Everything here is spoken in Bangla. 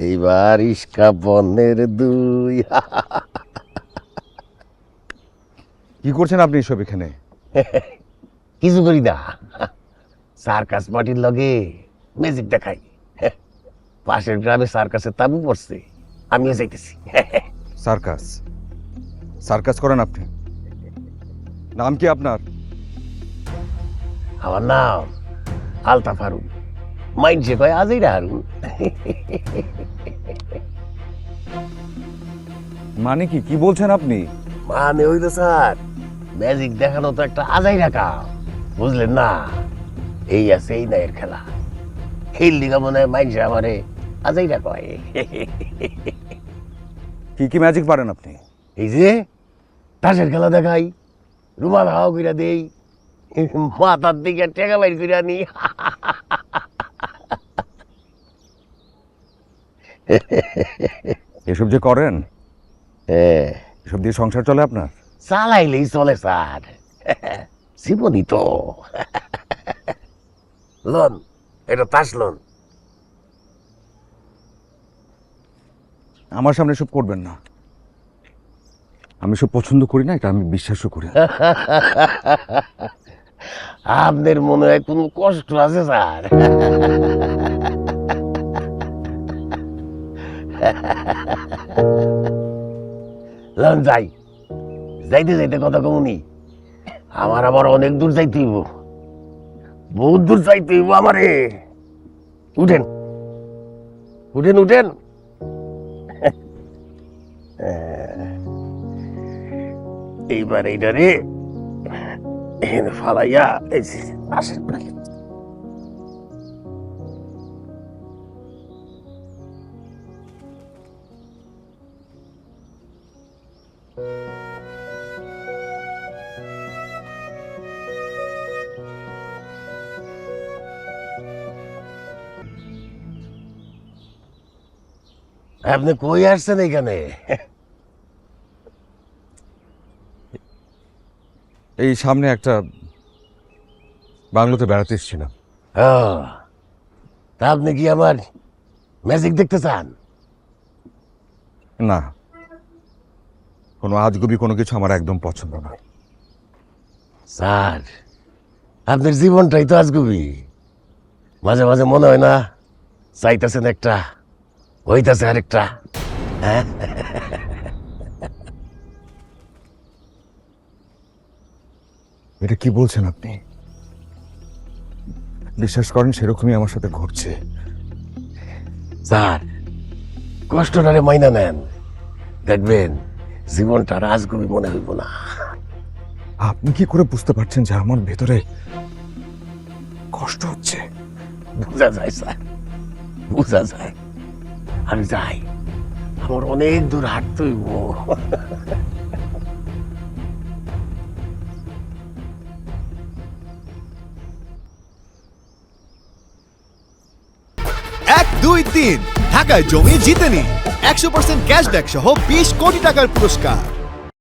এইবার ইস্কা বনের দুই। কি করছেন আপনি এসব এখানে? কিছু করি না, সার্কাস পার্টির লগে ম্যাজিক দেখাই। পাশের গ্রামে সার্কাসের তাবু পড়ছে, আমিও যাইতেছি। সার্কাস? সার্কাস করেন আপনি? নাম কি আপনার? আমার নাম আলতাফ হারুন, মাইন্ডসে কয় আজইরা হারুন। মানে কি কি বলছেন আপনি? মানে ওই তো স্যার, ম্যাজিক দেখানো তো একটা আজাইরা কাম, বুঝলেন না? এই আছে এই না এর খেলা, এই লিগা মনে হয় মাইন্ডসে আমারে আজাইরা কয়। কি কি ম্যাজিক পারেন আপনি? এই যে তাসের খেলা দেখাই, রুমাল হাওয়া কইরা দেই, মাথার দিকে টেকা বাইর কইরা নি। এসব যে করেন, এসব দিয়ে সংসার চলে আপনার? চালাইলেই চলে স্যার, জীবনই তো। লোন, এটা তাস লোন। আমার সামনে এসব করবেন না, আমি সব পছন্দ করি না, এটা আমি বিশ্বাসও করি না। আপনার মনে হয় কোনো কষ্ট আছে স্যার? লন যাই, যাইতে যাইতে কথা কমুনি, আমার অনেক দূর যাইতে হইব, বহুত দূর যাইতে হইব আমারে। উঠেন উঠেন উঠেন। এইবার এইটারে এখানে ফালাইয়া এই যে আসেন। আপনি কই আসছেন এখানে? এই সামনে একটা বাংলোতে বেড়াতে এসেছিলাম। তা আপনি কি আমার ম্যাজিক দেখতে চান? না, কোনো আজগুবি কোনো কিছু আমার একদম পছন্দ না। স্যার, আপনার জীবনটাই তো আজগুবি, মাঝে মাঝে মনে হয় না চাইতেছেন একটা, হইতাছে আরেকটা। হ্যাঁ, এটা কি বলছেন আপনি? বিশ্বাস করেন সেরকমই আমার সাথে ঘটছে। স্যার, কষ্টটারে মাইনা নেন, দেখবেন জীবনটা রাজগুবি মনে হইব না। আপনি কি করে বুঝতে পারছেন যে আমার ভেতরে কষ্ট হচ্ছে? বোঝা যায় স্যার, বোঝা যায়। আমি যাই, আমার অনেক দূর হাঁটতে হইব। এক দুই তিন ঢাকায় জমি জিতে নিন 100% ক্যাশব্যাক সহ 20 কোটি টাকার পুরস্কার।